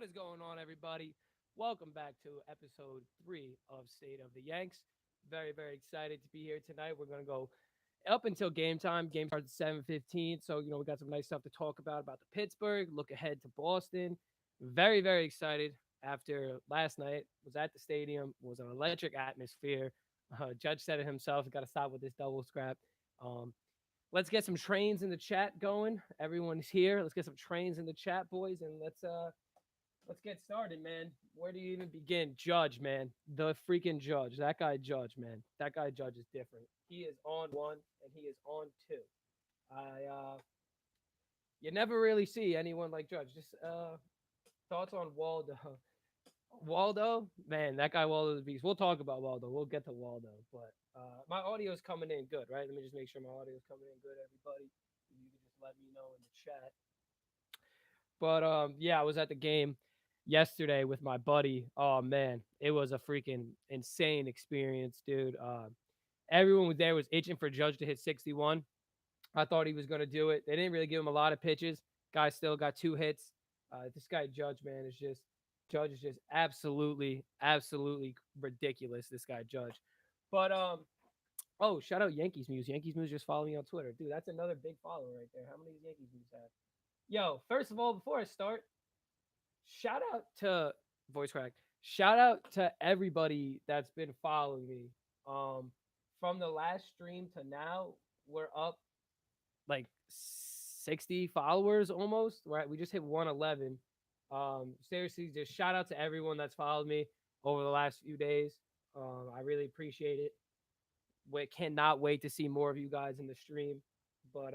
What is going on, everybody? Welcome back to episode 3 of State of the Yanks. Very excited to be here tonight. We're going to go up until game time. Game starts at 7:15, so we got some nice stuff to talk about the Pittsburgh. Look ahead to Boston. Very excited after last night. Was at the stadium. Was an electric atmosphere. Judge said it himself. Got to stop with this double scrap. Um, let's get some trains in the chat going. Everyone's here. Let's get some trains in the chat, boys, and let's get started, man. Where do you even begin? Judge, man. The freaking Judge. That guy Judge, man. That guy Judge is different. He is on one and he is on two. I You never really see anyone like Judge. Just thoughts on Waldo. Waldo, man, that guy Waldo the Beast. We'll talk about Waldo. We'll get to Waldo. But my audio's coming in good, right? Let me just make sure my audio's coming in good, everybody. You can just let me know in the chat. But yeah, I was at the game yesterday with my buddy. Oh man, it was a freaking insane experience, dude. Everyone was there was itching for Judge to hit 61. I thought he was gonna do it. They didn't really give him a lot of pitches. Guy still got 2 hits. This guy Judge, man, is just Judge is just absolutely ridiculous. This guy Judge. But oh, shout out Yankees Muse. Yankees Muse just followed me on Twitter, dude. That's another big follow right there. How many does Yankees Muse have? Yo, first of all, before I start, shout out to voice crack. Shout out to everybody that's been following me. Um, from the last stream to now, we're up like 60 followers almost. Right, we just hit 111. Seriously, just shout out to everyone that's followed me over the last few days. I really appreciate it. We cannot wait to see more of you guys in the stream. But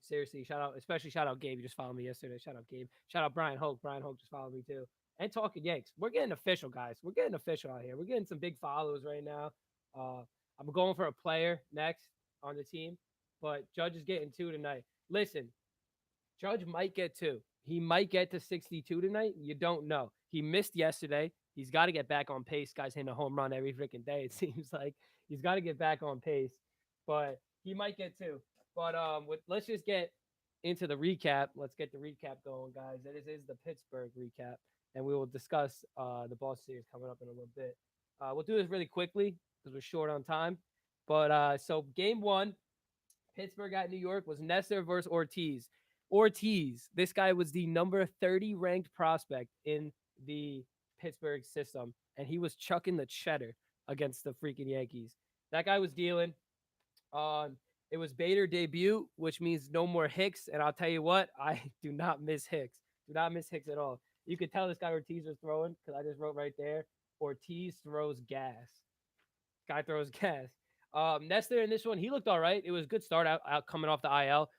seriously, especially shout out Gabe. You just followed me yesterday. Shout out Gabe. Shout out Brian Hoke. Brian Hoke just followed me too. And Talking Yanks. We're getting official, guys. We're getting official out here. We're getting some big follows right now. I'm going for a player next on the team, but Judge is getting 2 tonight. Listen, Judge might get 2. He might get to 62 tonight. You don't know. He missed yesterday. He's got to get back on pace. Guy's hitting a home run every freaking day. It seems like he's got to get back on pace, but he might get 2. But let's just get into the recap. Let's get the recap going, guys. This is the Pittsburgh recap, and we will discuss the Boston series coming up in a little bit. We'll do this really quickly because we're short on time. But so game 1, Pittsburgh at New York was Nestor versus Ortiz. Ortiz, this guy was the number 30 ranked prospect in the Pittsburgh system, and he was chucking the cheddar against the freaking Yankees. That guy was dealing. It was Bader debut, which means no more Hicks. And I'll tell you what, I do not miss Hicks. Do not miss Hicks at all. You could tell this guy Ortiz was throwing because I just wrote right there. Ortiz throws gas. Guy throws gas. Nestor in this one, he looked all right. It was a good start out coming off the IL.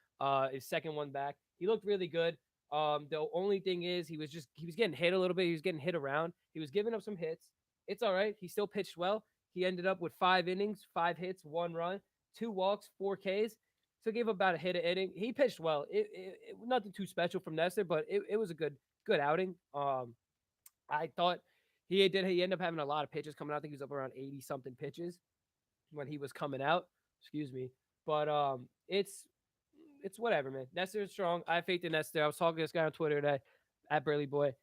His second one back. He looked really good. The only thing is he was getting hit a little bit. He was getting hit around. He was giving up some hits. It's all right. He still pitched well. He ended up with 5 innings, 5 hits, 1 run. 2 walks, 4 Ks. So gave about a hit an inning. He pitched well. It nothing too special from Nestor, but it was a good outing. I thought he ended up having a lot of pitches coming out. I think he was up around 80 something pitches when he was coming out. Excuse me. But it's whatever, man. Nestor is strong. I have faith in Nestor. I was talking to this guy on Twitter today at Burley Boy.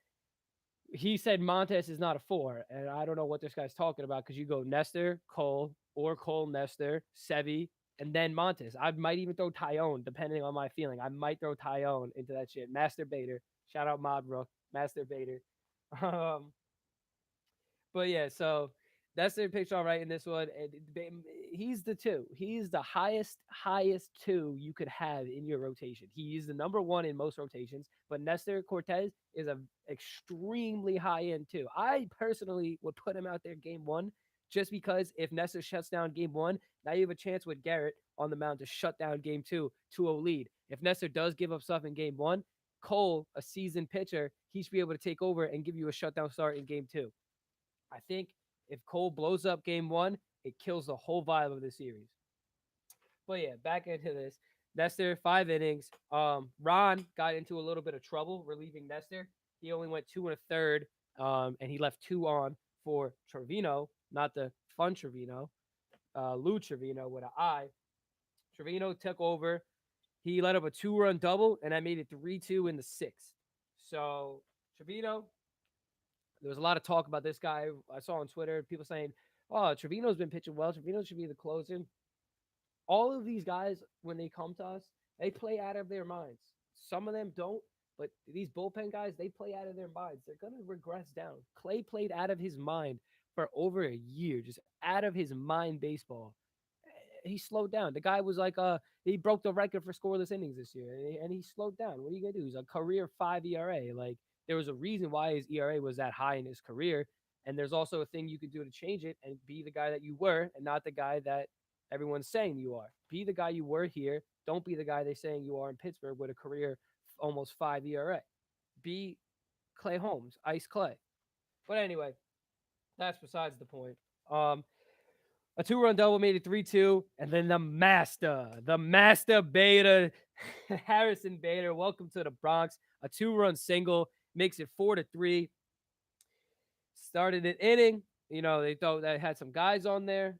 He said Montes is not a 4, and I don't know what this guy's talking about because you go Nestor, Cole, or Cole, Nestor, Sevy, and then Montes. I might even throw Tyone, depending on my feeling. I might throw Tyone into that shit. Master Bader. Shout out Modbrook. Master Bader. But yeah, so Nestor pitched all right in this one. And he's the 2. He's the highest 2 you could have in your rotation. He's the number 1 in most rotations, but Nestor Cortez is a extremely high end 2. I personally would put him out there game 1 just because if Nestor shuts down game 1, now you have a chance with Garrett on the mound to shut down game 2, 2-0 lead. If Nestor does give up stuff in game 1, Cole, a seasoned pitcher, he should be able to take over and give you a shutdown start in game 2. I think if Cole blows up game 1, it kills the whole vibe of the series. But yeah, back into this. Nestor, 5 innings. Ron got into a little bit of trouble relieving Nestor. He only went 2 1/3, and he left 2 on for Trevino, not the fun Trevino, Lou Trevino with an I. Trevino took over. He let up a 2-run double, and I made it 3-2 in the 6th. So Trevino, there was a lot of talk about this guy. I saw on Twitter people saying, "Oh, Trevino's been pitching well. Trevino should be the closer." All of these guys, when they come to us, they play out of their minds. Some of them don't, but these bullpen guys, they play out of their minds. They're gonna regress down. Clay played out of his mind for over a year, just out of his mind baseball. He slowed down. The guy was like, he broke the record for scoreless innings this year, and he slowed down. What are you gonna do? He's a career 5 ERA. Like there was a reason why his ERA was that high in his career, and there's also a thing you could do to change it and be the guy that you were, and not the guy that everyone's saying you are. Be the guy you were here. Don't be the guy they're saying you are in Pittsburgh with a career almost 5 ERA. Be Clay Holmes, Ice Clay. But anyway, that's besides the point. A two-run double made it 3-2, and then the master Bader, Harrison Bader, welcome to the Bronx. A two-run single makes it 4-3. Started an inning. You know, they thought they had some guys on there.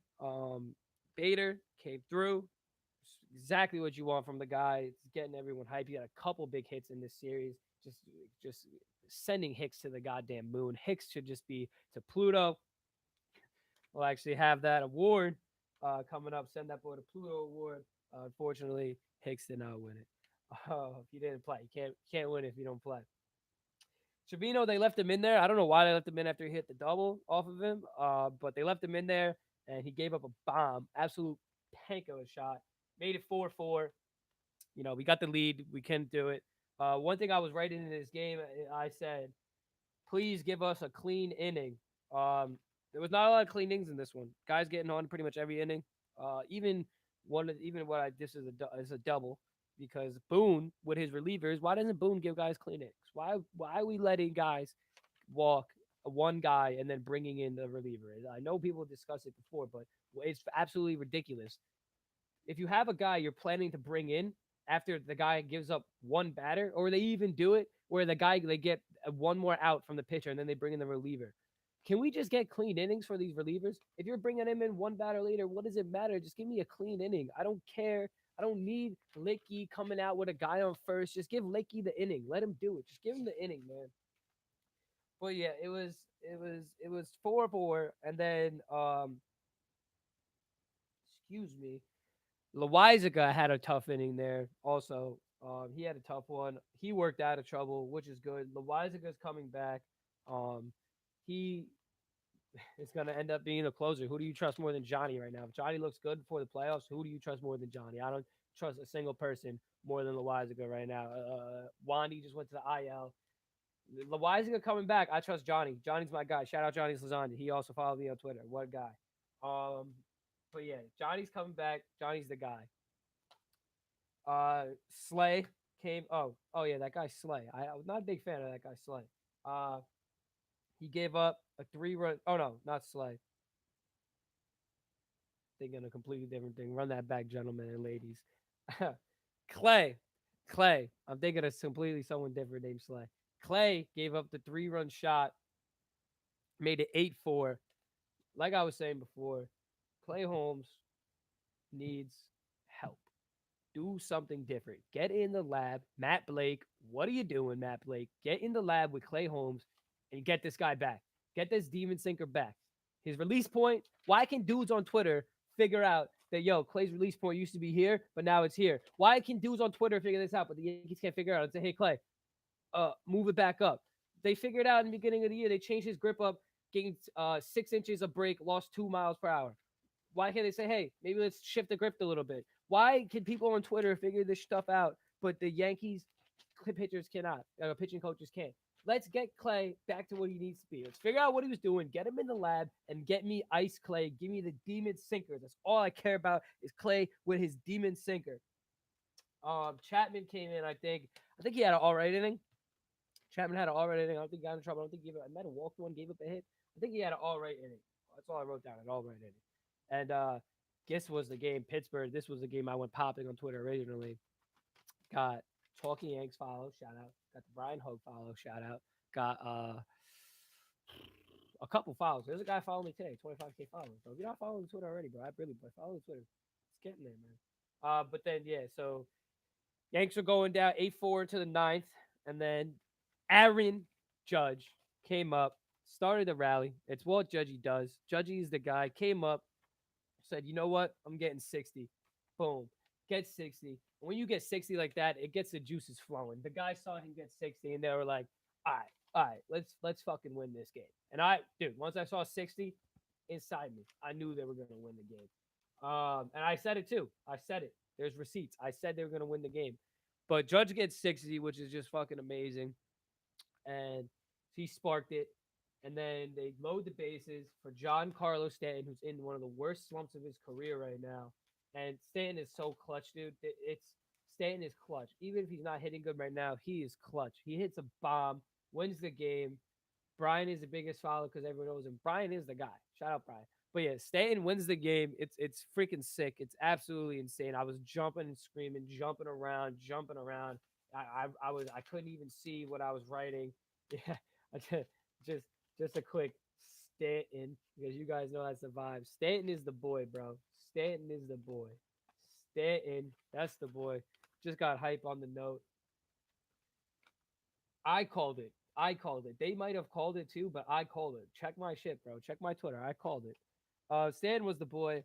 Bader came through. Exactly what you want from the guy. It's getting everyone hyped. He had a couple big hits in this series. Just sending Hicks to the goddamn moon. Hicks should just be to Pluto. We'll actually have that award coming up. Send that boy the Pluto Award. Unfortunately, Hicks did not win it. If you didn't play, you can't win if you don't play. Trevino, they left him in there. I don't know why they left him in after he hit the double off of him, but they left him in there, and he gave up a bomb, absolute tank of a shot. Made it 4-4. You know, we got the lead. We can do it. One thing I was writing in this game, I said, please give us a clean inning. There was not a lot of clean innings in this one. Guys getting on pretty much every inning. Even what I this is a double because Boone with his relievers. Why doesn't Boone give guys clean innings? Why are we letting guys walk one guy and then bringing in the reliever? I know people discussed it before, but it's absolutely ridiculous. If you have a guy you're planning to bring in after the guy gives up one batter, or they even do it where they get one more out from the pitcher and then they bring in the reliever. Can we just get clean innings for these relievers? If you're bringing him in one batter later, what does it matter? Just give me a clean inning. I don't care. I don't need Licky coming out with a guy on first. Just give Licky the inning. Let him do it. Just give him the inning, man. But yeah, it was 4-4, and then excuse me, Loizaga had a tough inning there. Also, he had a tough one. He worked out of trouble, which is good. Loizaga's coming back. He is going to end up being a closer. Who do you trust more than Johnny right now? If Johnny looks good before the playoffs, who do you trust more than Johnny? I don't trust a single person more than Loizaga right now. Wandy just went to the IL. Loizaga coming back. I trust Johnny. Johnny's my guy. Shout out Johnny Lazandi. He also followed me on Twitter. What a guy. But yeah, Johnny's coming back. Johnny's the guy. Slay came. Oh yeah, that guy Slay. I was not a big fan of that guy Slay. He gave up a 3-run. Oh no, not Slay. Thinking a completely different thing. Run that back, gentlemen and ladies. Clay. I'm thinking of completely someone different named Slay. Clay gave up the 3-run shot, made it 8-4. Like I was saying before, Clay Holmes needs help. Do something different. Get in the lab. Matt Blake, what are you doing, Matt Blake? Get in the lab with Clay Holmes and get this guy back. Get this demon sinker back. His release point, why can dudes on Twitter figure out that, Clay's release point used to be here, but now it's here? Why can dudes on Twitter figure this out, but the Yankees can't figure it out and say, hey, Clay, move it back up? They figured out in the beginning of the year, they changed his grip up, gained 6 inches of break, lost 2 miles per hour. Why can't they say, hey, maybe let's shift the grip a little bit? Why can people on Twitter figure this stuff out, but the Yankees pitchers cannot, pitching coaches can't? Let's get Clay back to what he needs to be. Let's figure out what he was doing, get him in the lab, and get me Ice Clay. Give me the demon sinker. That's all I care about is Clay with his demon sinker. Chapman came in, I think he had an all right inning. Chapman had an all right inning. I don't think he got in trouble. I don't think he might have walked one, gave up a hit. I think he had an all right inning. That's all I wrote down, an all right inning. And this was the game, Pittsburgh. This was the game I went popping on Twitter originally. Got Talking Yanks follow, shout out. Got the Brian Hogue follow, shout out. Got a couple follows. There's a guy following me today, 25K followers. So if you're not following Twitter already, bro, follow Twitter. It's getting there, man. But then so Yanks are going down 8-4 to the ninth, and then Aaron Judge came up, started the rally. It's what Judgy does. Judgy is the guy, came up, said, you know what? I'm getting 60. Boom. Get 60. When you get 60 like that, it gets the juices flowing. The guy saw him get 60 and they were like, all right, let's fucking win this game. And dude, once I saw 60 inside me, I knew they were gonna win the game. And I said it too. I said it. There's receipts. I said they were gonna win the game. But Judge gets 60, which is just fucking amazing. And he sparked it. And then they load the bases for John Carlos Stanton, who's in one of the worst slumps of his career right now. And Stanton is so clutch, dude. Stanton is clutch. Even if he's not hitting good right now, he is clutch. He hits a bomb, wins the game. Brian is the biggest follower because everyone knows him. Brian is the guy. Shout out Brian. But yeah, Stanton wins the game. It's freaking sick. It's absolutely insane. I was jumping and screaming, jumping around, jumping around. I couldn't even see what I was writing. Yeah, I just just a quick Stanton because you guys know that's the vibe. Stanton is the boy, bro. Stanton is the boy. Stanton, that's the boy. Just got hype on the note. I called it. I called it. They might have called it too, but I called it. Check my shit, bro. Check my Twitter. I called it. Stan was the boy.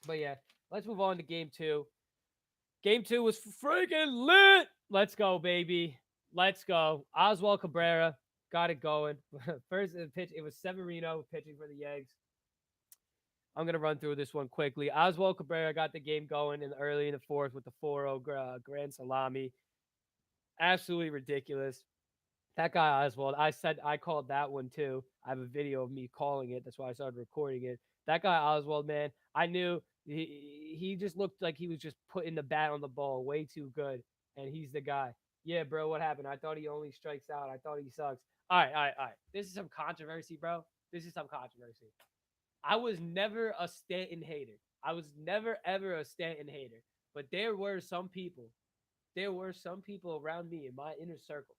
But yeah, let's move on to game two. Game two was freaking lit. Let's go, baby. Let's go. Oswald Cabrera got it going. First pitch, it was Severino pitching for the Yanks. I'm going to run through this one quickly. Oswald Cabrera got the game going early in the fourth with the 4-0 grand salami. Absolutely ridiculous. That guy Oswald, I called that one too. I have a video of me calling it. That's why I started recording it. That guy Oswald, man, I knew he just looked like he was just putting the bat on the ball way too good, and he's the guy. Yeah, bro, what happened? I thought he only strikes out. I thought he sucks. All right, all right, all right. This is some controversy, bro. This is some controversy. I was never a Stanton hater. I was never ever a Stanton hater. But there were some people around me in my inner circle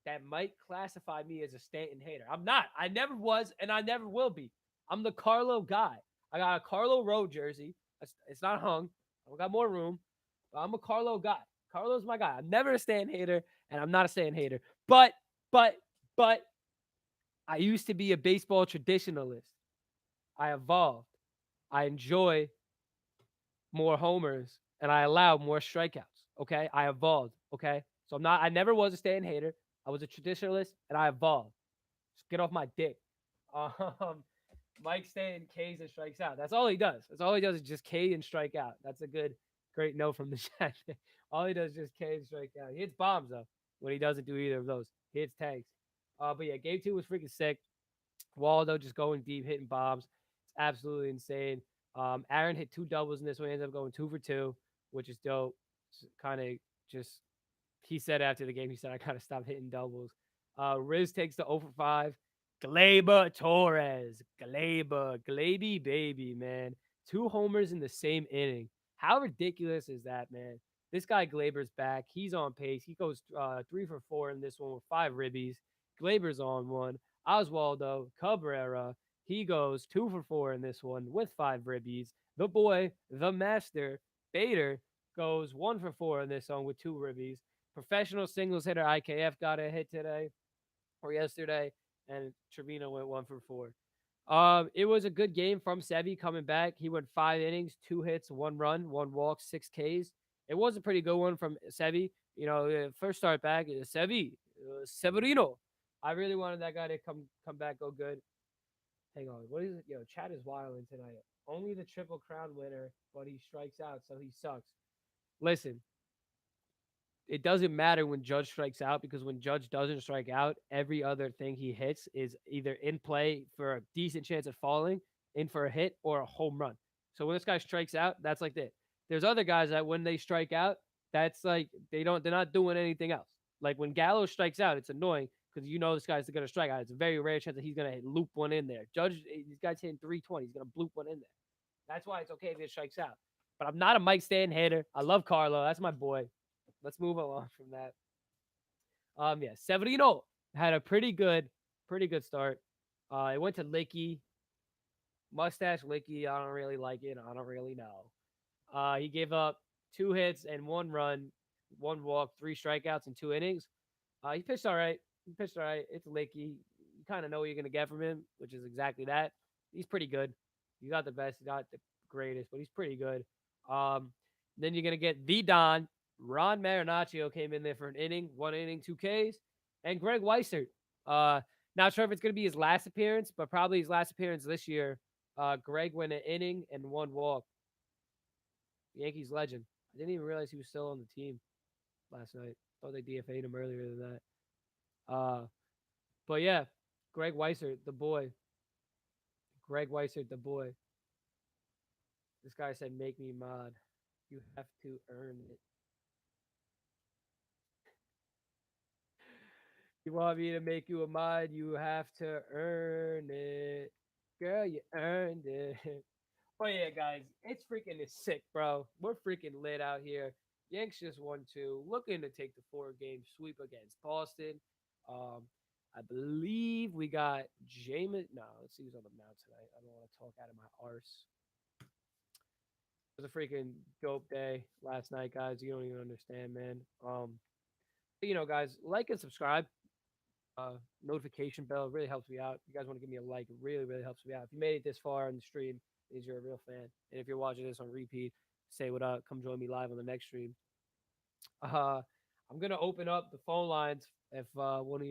that might classify me as a Stanton hater. I'm not. I never was, and I never will be. I'm the Carlo guy. I got a Carlo Road jersey. It's not hung. I got more room. But I'm a Carlo guy. Carlo's my guy. I'm never a Stanton hater, and I'm not a Stanton hater. But, but, but, I used to be a baseball traditionalist. I evolved. I enjoy more homers, and I allow more strikeouts. Okay, I evolved. Okay, so I never was a Stanton hater. I was a traditionalist, and I evolved. Just get off my dick. Um, Mike Stanton K's and strikes out. That's all he does. That's all he does is just K and strike out. That's a great note from the chat. All he does is just K and strike out. He hits bombs though. When he doesn't do either of those, he hits tanks. But yeah, game two was freaking sick. Waldo just going deep, hitting bombs. It's absolutely insane. Aaron hit two doubles in this one. He ends up going 2 for 2, which is dope. Kind of just he said after the game, he said, I gotta stop hitting doubles. Riz takes the 0 for 5. Gleyber Torres. Gleyby baby, man. 2 homers in the same inning. How ridiculous is that, man? This guy Gleyber's back. He's on pace. He goes 3 for 4 in this one with 5 ribbies. Gleyber's on one. Oswaldo Cabrera. He goes 2 for 4 in this one with 5 ribbies. The boy, the master, Bader, goes 1 for 4 in this one with 2 ribbies. Professional singles hitter IKF got a hit today or yesterday, and Trevino went 1 for 4. It was a good game from Sevy coming back. He went 5 innings, 2 hits, 1 run, 1 walk, 6 Ks. It was a pretty good one from Sevy. You know, first start back, Sevy, Severino. I really wanted that guy to come back, go good. Hang on, what is it? Yo, chat is wilding tonight. Only the Triple Crown winner, but he strikes out, so he sucks. Listen, it doesn't matter when Judge strikes out because when Judge doesn't strike out, every other thing he hits is either in play for a decent chance of falling, in for a hit, or a home run. So when this guy strikes out, that's like that. There's other guys that when they strike out, that's like they're not doing anything else. Like when Gallo strikes out, it's annoying because you know this guy's going to strike out. It's a very rare chance that he's going to loop one in there. Judge, this guy's hitting 320. He's going to bloop one in there. That's why it's okay if he strikes out. But I'm not a Mike Stanton hater. I love Carlo. That's my boy. Let's move along from that. Yeah, Severino had a pretty good start. It went to Licky, mustache Licky. I don't really like it. I don't really know. He gave up 2 hits and 1 run, 1 walk, 3 strikeouts in 2 innings. He pitched all right. He pitched all right. It's Licky. You kind of know what you're gonna get from him, which is exactly that. He's pretty good. He's not the best, he's not the greatest, but he's pretty good. Um, then you're gonna get the Don. Ron Marinaccio came in there for an inning, 1 inning, 2 Ks, and Greg Weissert. Not sure if it's gonna be his last appearance, but probably his last appearance this year. Greg went an inning and 1 walk. Yankees legend. I didn't even realize he was still on the team last night. Thought they DFA'd him earlier than that. But yeah, Greg Weissert, the boy. Greg Weissert, the boy. This guy said, "Make me mod. You have to earn it." You want me to make you a mod? You have to earn it, girl. You earned it. But yeah, guys, it's freaking sick, bro. We're freaking lit out here. Yanks just won two, looking to take the 4 game sweep against Boston. Um, I believe we got Jameis. No, let's see who's on the mound tonight. I don't want to talk out of my arse. It was a freaking dope day last night, guys. You don't even understand, man. Guys, like and subscribe. Notification bell really helps me out. If you guys want to give me a like, it really, really helps me out. If you made it this far on the stream, means you're a real fan. And if you're watching this on repeat, say what up. Come join me live on the next stream. Uh, I'm gonna open up the phone lines if one of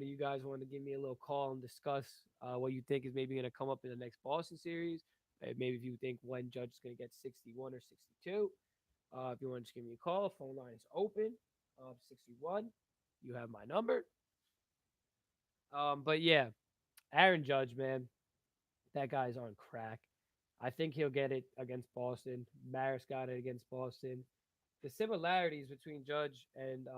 you guys want to give me a little call and discuss what you think is maybe gonna come up in the next Boston series. Maybe if you think when Judge is gonna get 61 or 62. If you want to just give me a call, phone line is open. 61. You have my number. But yeah, Aaron Judge, man, that guy's on crack. I think he'll get it against Boston. Maris got it against Boston. The similarities between Judge and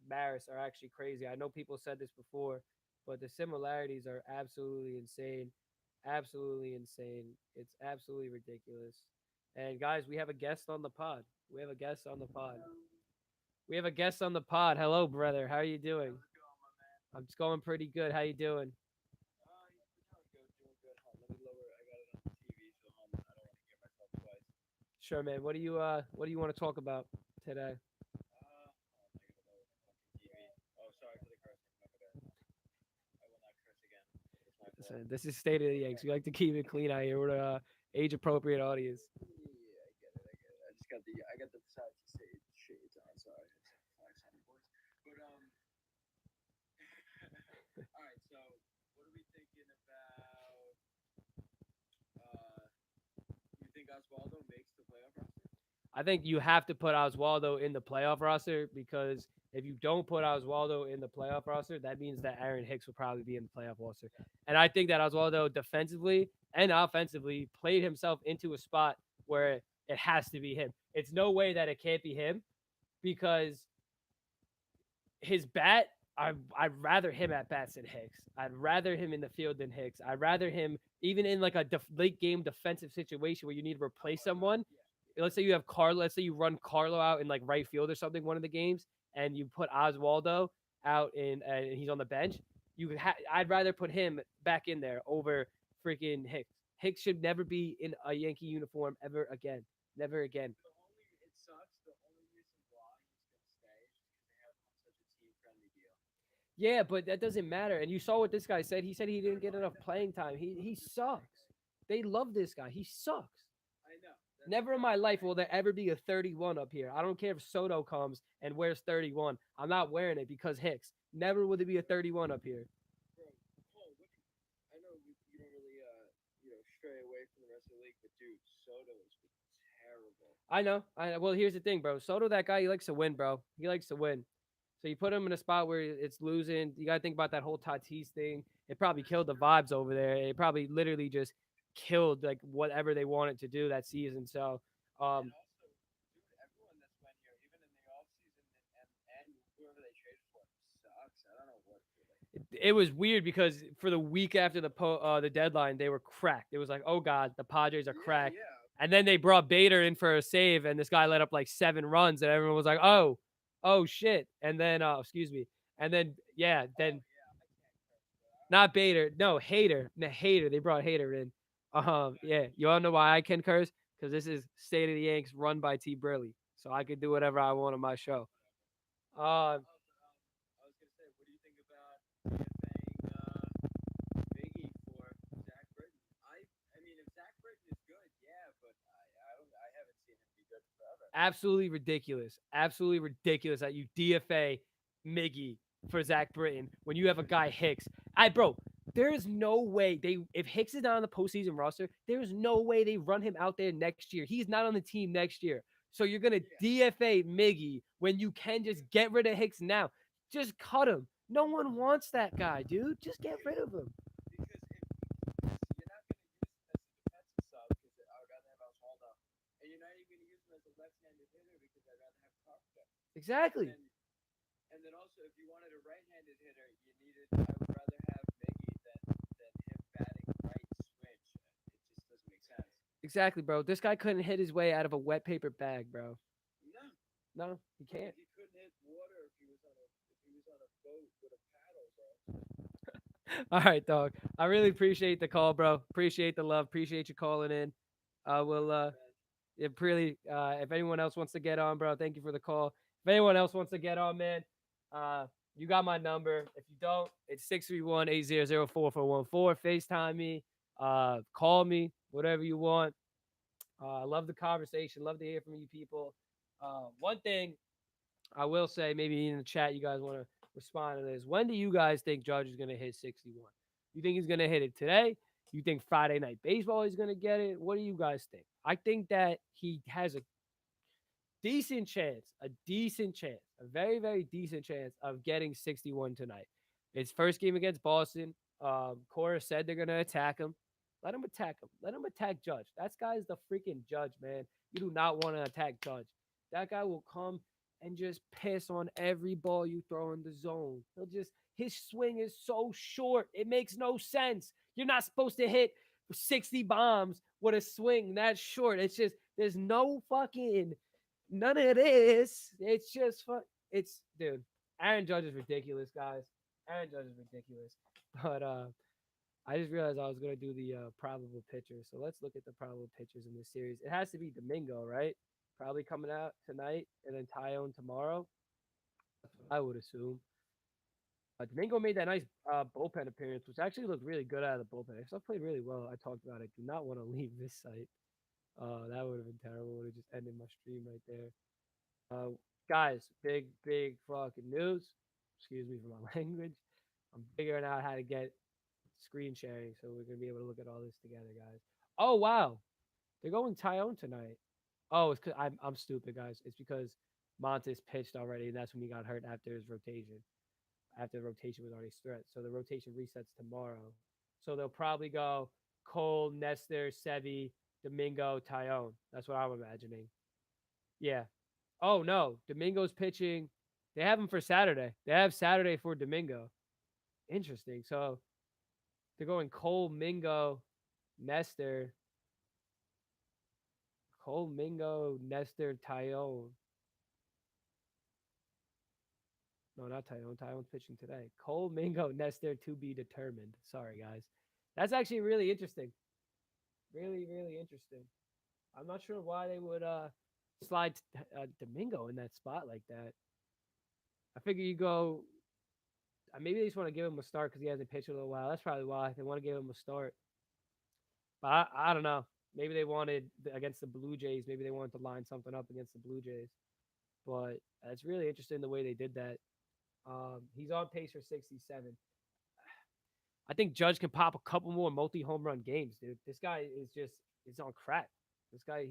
Maris are actually crazy. I know people said this before, but the similarities are absolutely insane. Absolutely insane. It's absolutely ridiculous. And guys, we have a guest on the pod. We have a guest on the pod. We have a guest on the pod. Hello, brother. How are you doing? I'm just going pretty good. How you doing? Sure, man. What do you want to talk about today? Listen, this is State of the Yanks. We like to keep it clean out here. We're a age appropriate audience. I think you have to put Oswaldo in the playoff roster because if you don't put Oswaldo in the playoff roster, that means that Aaron Hicks will probably be in the playoff roster. And I think that Oswaldo defensively and offensively played himself into a spot where it has to be him. It's no way that it can't be him because his bat, I'd rather him at bats than Hicks. I'd rather him in the field than Hicks. I'd rather him even in like a late game defensive situation where you need to replace someone. Let's say you have Carlo. Let's say you run Carlo out in like right field or something one of the games, and you put Oswaldo out in and he's on the bench. I'd rather put him back in there over freaking Hicks. Hicks should never be in a Yankee uniform ever again. Never again. Yeah, but that doesn't matter. And you saw what this guy said. He said he didn't get enough playing time. He sucks. They love this guy. He sucks. Never in my life will there ever be a 31 up here. I don't care if Soto comes and wears 31. I'm not wearing it because Hicks. Never will there be a 31 up here. I know. Well, here's the thing, bro. Soto, that guy, he likes to win, bro. He likes to win. So you put him in a spot where it's losing. You got to think about that whole Tatis thing. It probably killed the vibes over there. It probably literally just killed like whatever they wanted to do that season. So, um, it was weird because for the week after the deadline, they were cracked. It was like, oh god, the Padres are cracked. And then they brought Bader in for a save, and this guy let up like 7 runs, and everyone was like, oh shit. And then, excuse me. And then, yeah, then not Bader, no Hater, Hater. They brought Hater in. Yeah, you all know why I can curse because this is State of the Yanks, run by T. Burley, so I could do whatever I want on my show. Uh, Absolutely ridiculous. Absolutely ridiculous that you DFA Miggy for Zach Britton when you have a guy Hicks. Bro, there is no way they if Hicks is not on the postseason roster, there is no way they run him out there next year. He's not on the team next year. So you're gonna DFA Miggy when you can just get rid of Hicks now. Just cut him. No one wants that guy, dude. Just get rid of him. Exactly. Exactly, bro. This guy couldn't hit his way out of a wet paper bag, bro. No, he can't. All right, dog. I really appreciate the call, bro. Appreciate the love. Appreciate you calling in. We'll if really if anyone else wants to get on, bro, thank you for the call. If anyone else wants to get on, man, you got my number. If you don't, it's 631-800-4414. FaceTime me, call me, whatever you want. I love the conversation. Love to hear from you people. One thing I will say, maybe in the chat, you guys want to respond to this. When do you guys think Judge is going to hit 61? You think he's going to hit it today? You think Friday Night Baseball is going to get it? What do you guys think? I think that he has a decent chance, a very, very decent chance of getting 61 tonight. His first game against Boston. Cora said they're going to attack him. Let him attack him. Let him attack Judge. That guy's the freaking Judge, man. You do not want to attack Judge. That guy will come and just piss on every ball you throw in the zone. His swing is so short. It makes no sense. You're not supposed to hit 60 bombs with a swing that short. It's just, there's no fucking, none of this. It's just, dude, Aaron Judge is ridiculous, guys. Aaron Judge is ridiculous. But, I just realized I was going to do the probable pitchers. So let's look at the probable pitchers in this series. It has to be Domingo, right? Probably coming out tonight, and then Tyone tomorrow. That's what I would assume. Domingo made that nice bullpen appearance, which actually looked really good out of the bullpen. He played really well. I talked about it. Do not want to leave this site. That would have been terrible. Would have just ended my stream right there. Guys, big fucking news. Excuse me for my language. I'm figuring out how to get screen sharing, so we're gonna be able to look at all this together, guys. Oh wow, they're going Tyone tonight. Oh, it's because I'm stupid, guys. It's because Montes pitched already, and that's when he got hurt after his rotation. After the rotation was already stretched, so the rotation resets tomorrow. So they'll probably go Cole, Nestor, Sevi, Domingo, Tyone. That's what I'm imagining. Yeah. Oh no, Domingo's pitching. They have him for Saturday. They have Saturday for Domingo. Interesting. So they're going Cole, Mingo, Nestor. Cole, Mingo, Nestor, Tyone. No, not Tyone. Tyone's pitching today. Cole, Mingo, Nestor to be determined. Sorry, guys. That's actually really interesting. Really, really interesting. I'm not sure why they would slide Domingo in that spot like that. I figure you go. Maybe they just want to give him a start because he hasn't pitched in a little while. That's probably why they want to give him a start. But I don't know. Maybe they wanted against the Blue Jays. Maybe they wanted to line something up against the Blue Jays. But it's really interesting the way they did that. He's on pace for 67. I think Judge can pop a couple more multi-home run games, dude. This guy is on crack. This guy,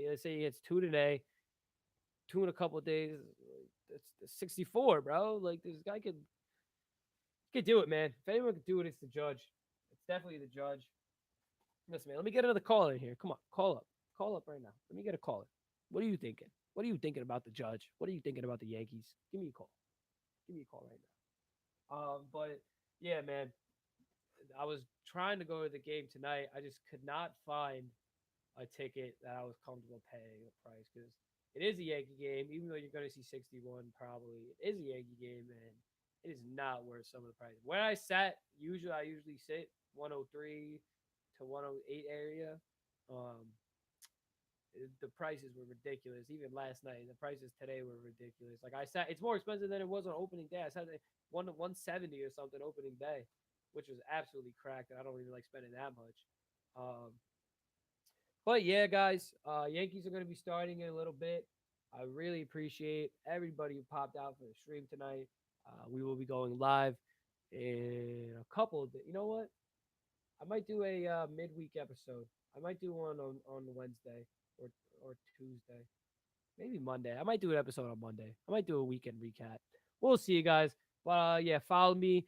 let's say he gets 2 today, 2 in a couple of days. That's 64, bro. Like this guy could do it, man. If anyone could do it, it's the Judge. It's definitely the Judge. Listen, man, let me get another call in here. Come on, call up. Call up right now. Let me get a caller. What are you thinking? What are you thinking about the Judge? What are you thinking about the Yankees? Give me a call. Give me a call right now. But yeah, man, I was trying to go to the game tonight. I just could not find a ticket that I was comfortable paying the price because it is a Yankee game. Even though you're going to see 61, probably it is a Yankee game, and it is not worth some of the price. Where I sat, I usually sit 103 to 108 area. The prices were ridiculous. Even last night, the prices today were ridiculous. Like I sat, it's more expensive than it was on opening day. I sat at 170 or something opening day, which was absolutely cracked. And I don't even like spending that much. But yeah, guys, Yankees are going to be starting in a little bit. I really appreciate everybody who popped out for the stream tonight. We will be going live in a couple of days. You know what? I might do a midweek episode. I might do one on Wednesday or Tuesday, maybe Monday. I might do an episode on Monday. I might do a weekend recap. We'll see you guys. But yeah, follow me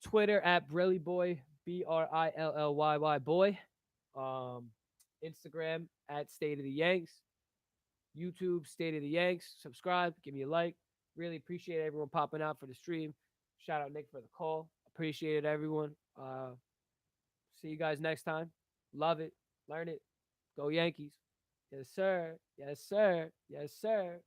Twitter at Brillyboy, BRILLYY boy. Um, Instagram at State of the Yanks. YouTube State of the Yanks. Subscribe, give me a like. Really appreciate everyone popping out for the stream. Shout out Nick for the call. Appreciate it, everyone. See you guys next time. Love it. Learn it. Go Yankees. Yes, sir. Yes, sir. Yes, sir.